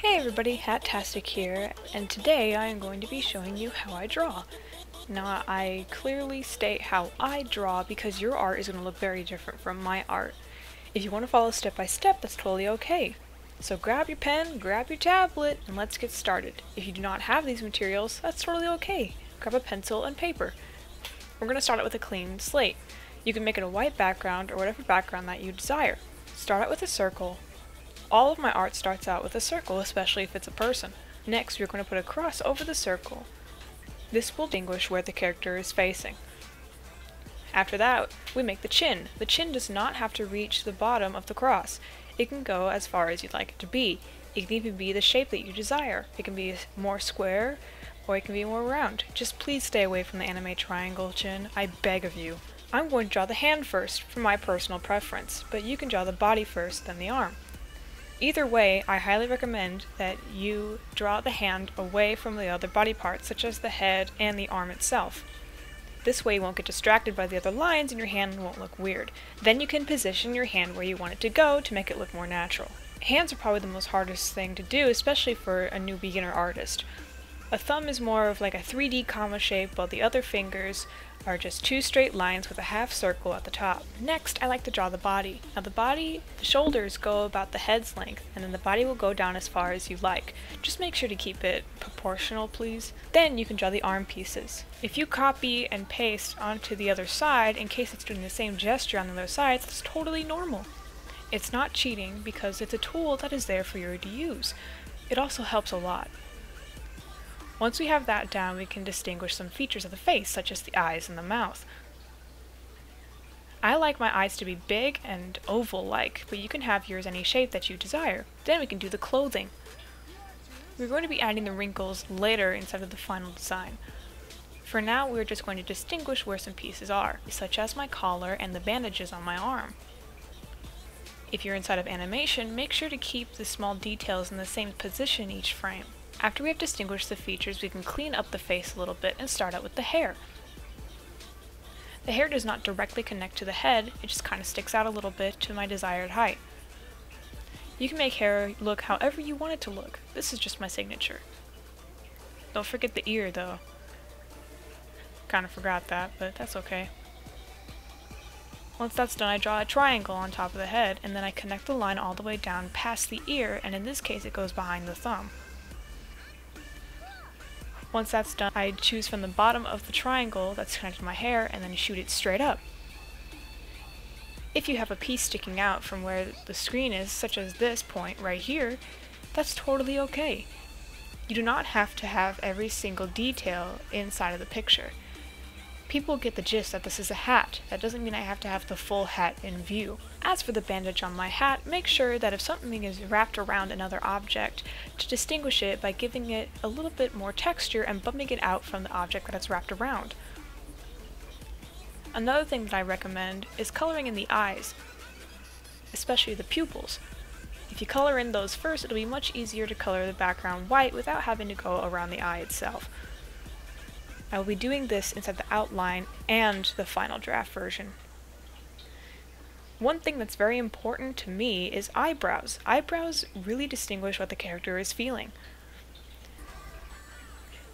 Hey everybody, Hattastic here, and today I am going to be showing you how I draw. Now, I clearly state how I draw because your art is going to look very different from my art. If you want to follow step by step, that's totally okay. So grab your pen, grab your tablet, and let's get started. If you do not have these materials, that's totally okay. Grab a pencil and paper. We're going to start out with a clean slate. You can make it a white background or whatever background that you desire. Start out with a circle. All of my art starts out with a circle, especially if it's a person. Next, we're going to put a cross over the circle. This will distinguish where the character is facing. After that, we make the chin. The chin does not have to reach the bottom of the cross. It can go as far as you'd like it to be. It can even be the shape that you desire. It can be more square, or it can be more round. Just please stay away from the anime triangle chin, I beg of you. I'm going to draw the hand first, for my personal preference, but you can draw the body first, then the arm. Either way, I highly recommend that you draw the hand away from the other body parts, such as the head and the arm itself. This way you won't get distracted by the other lines and your hand won't look weird. Then you can position your hand where you want it to go to make it look more natural. Hands are probably the most hardest thing to do, especially for a new beginner artist. A thumb is more of like a 3D comma shape, while the other fingers are just two straight lines with a half circle at the top. Next, I like to draw the body. Now the shoulders go about the head's length, and then the body will go down as far as you like. Just make sure to keep it proportional, please. Then you can draw the arm pieces. If you copy and paste onto the other side, in case it's doing the same gesture on the other side, that's totally normal. It's not cheating because it's a tool that is there for you to use. It also helps a lot. Once we have that down, we can distinguish some features of the face, such as the eyes and the mouth. I like my eyes to be big and oval-like, but you can have yours any shape that you desire. Then we can do the clothing. We're going to be adding the wrinkles later inside of the final design. For now, we're just going to distinguish where some pieces are, such as my collar and the bandages on my arm. If you're inside of animation, make sure to keep the small details in the same position each frame. After we have distinguished the features, we can clean up the face a little bit and start out with the hair. The hair does not directly connect to the head, it just kind of sticks out a little bit to my desired height. You can make hair look however you want it to look. This is just my signature. Don't forget the ear though. Kind of forgot that, but that's okay. Once that's done, I draw a triangle on top of the head, and then I connect the line all the way down past the ear, and in this case it goes behind the thumb. Once that's done, I choose from the bottom of the triangle that's connected to my hair and then shoot it straight up. If you have a piece sticking out from where the screen is, such as this point right here, that's totally okay. You do not have to have every single detail inside of the picture. People get the gist that this is a hat. That doesn't mean I have to have the full hat in view. As for the bandage on my hat, make sure that if something is wrapped around another object, to distinguish it by giving it a little bit more texture and bumping it out from the object that it's wrapped around. Another thing that I recommend is coloring in the eyes, especially the pupils. If you color in those first, it'll be much easier to color the background white without having to go around the eye itself. I will be doing this inside the outline and the final draft version. One thing that's very important to me is eyebrows. Eyebrows really distinguish what the character is feeling.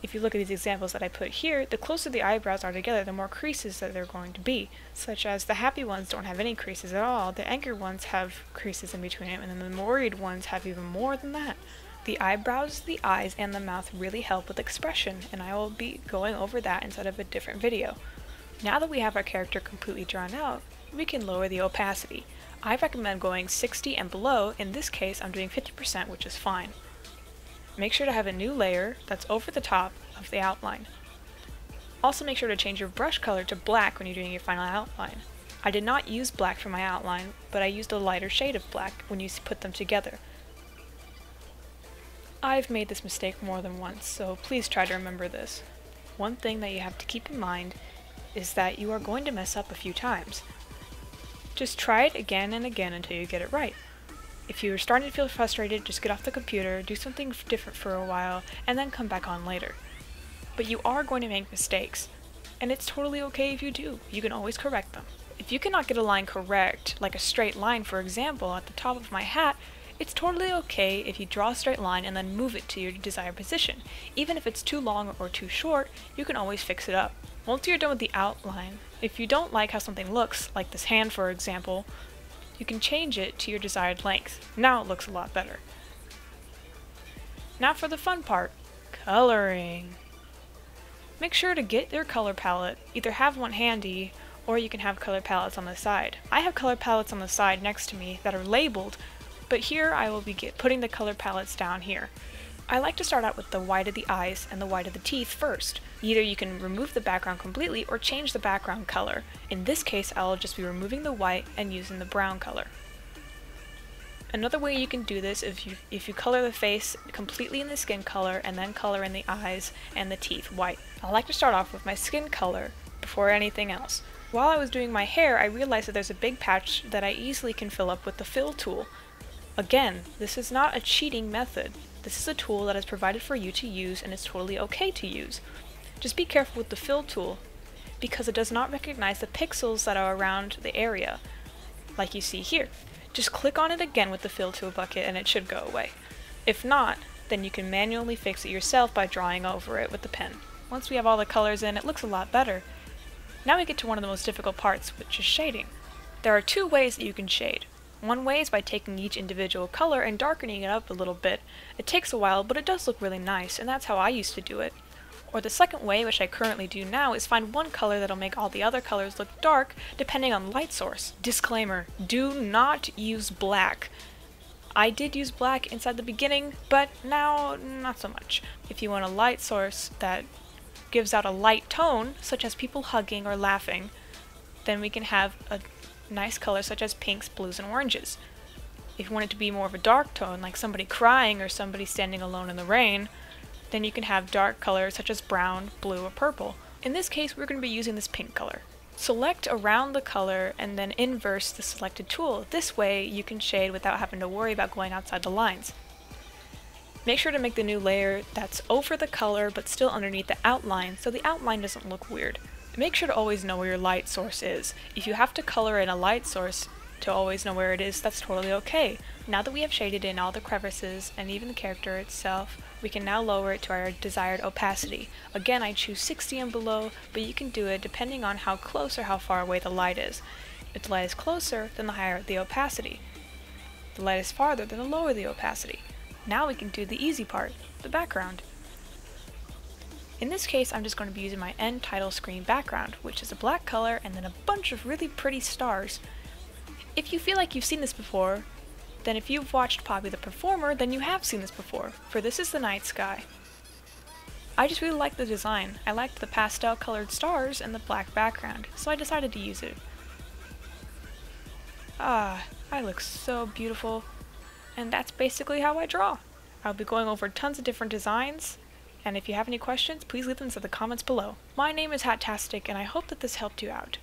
If you look at these examples that I put here, the closer the eyebrows are together, the more creases that they're going to be. Such as the happy ones don't have any creases at all, the angry ones have creases in between them, and then the worried ones have even more than that. The eyebrows, the eyes, and the mouth really help with expression, and I will be going over that inside of a different video. Now that we have our character completely drawn out, we can lower the opacity. I recommend going 60 and below. In this case, I'm doing 50%, which is fine. Make sure to have a new layer that's over the top of the outline. Also make sure to change your brush color to black when you're doing your final outline. I did not use black for my outline, but I used a lighter shade of black when you put them together. I've made this mistake more than once, so please try to remember this. One thing that you have to keep in mind is that you are going to mess up a few times. Just try it again and again until you get it right. If you're starting to feel frustrated, just get off the computer, do something different for a while, and then come back on later. But you are going to make mistakes, and it's totally okay if you do. You can always correct them. If you cannot get a line correct, like a straight line for example, at the top of my hat, It's totally okay if you draw a straight line and then move it to your desired position. Even if it's too long or too short, you can always fix it up. Once you're done with the outline, if you don't like how something looks, like this hand for example, you can change it to your desired length. Now it looks a lot better. Now for the fun part, coloring. Make sure to get your color palette, either have one handy, or you can have color palettes on the side. I have color palettes on the side next to me that are labeled, but here I will be putting the color palettes down here. I like to start out with the white of the eyes and the white of the teeth first. Either you can remove the background completely or change the background color. In this case, I'll just be removing the white and using the brown color. Another way you can do this is if you color the face completely in the skin color and then color in the eyes and the teeth white. I like to start off with my skin color before anything else. While I was doing my hair, I realized that there's a big patch that I easily can fill up with the fill tool. Again, this is not a cheating method. This is a tool that is provided for you to use and it's totally okay to use. Just be careful with the fill tool because it does not recognize the pixels that are around the area, like you see here. Just click on it again with the fill tool bucket and it should go away. If not, then you can manually fix it yourself by drawing over it with the pen. Once we have all the colors in, it looks a lot better. Now we get to one of the most difficult parts, which is shading. There are two ways that you can shade. One way is by taking each individual color and darkening it up a little bit. It takes a while, but it does look really nice, and that's how I used to do it. Or the second way, which I currently do now, is find one color that'll make all the other colors look dark, depending on the light source. Disclaimer, do not use black. I did use black inside the beginning, but now not so much. If you want a light source that gives out a light tone, such as people hugging or laughing, then we can have a nice color such as pinks, blues, and oranges. If you want it to be more of a dark tone, like somebody crying or somebody standing alone in the rain, then you can have dark colors such as brown, blue, or purple. In this case, we're going to be using this pink color. Select around the color and then inverse the selected tool. This way you can shade without having to worry about going outside the lines. Make sure to make the new layer that's over the color but still underneath the outline so the outline doesn't look weird. Make sure to always know where your light source is. If you have to color in a light source to always know where it is, that's totally okay. Now that we have shaded in all the crevices and even the character itself, we can now lower it to our desired opacity. Again, I choose 60 and below, but you can do it depending on how close or how far away the light is. If the light is closer, then the higher the opacity. If the light is farther, then the lower the opacity. Now we can do the easy part, the background. In this case, I'm just going to be using my end title screen background, which is a black color and then a bunch of really pretty stars. If you feel like you've seen this before, then if you've watched Poppy the Performer, then you have seen this before, for this is the night sky. I just really liked the design. I liked the pastel colored stars and the black background, so I decided to use it. Ah, I look so beautiful. And that's basically how I draw. I'll be going over tons of different designs, and if you have any questions, please leave them in the comments below. My name is Hattastic, and I hope that this helped you out.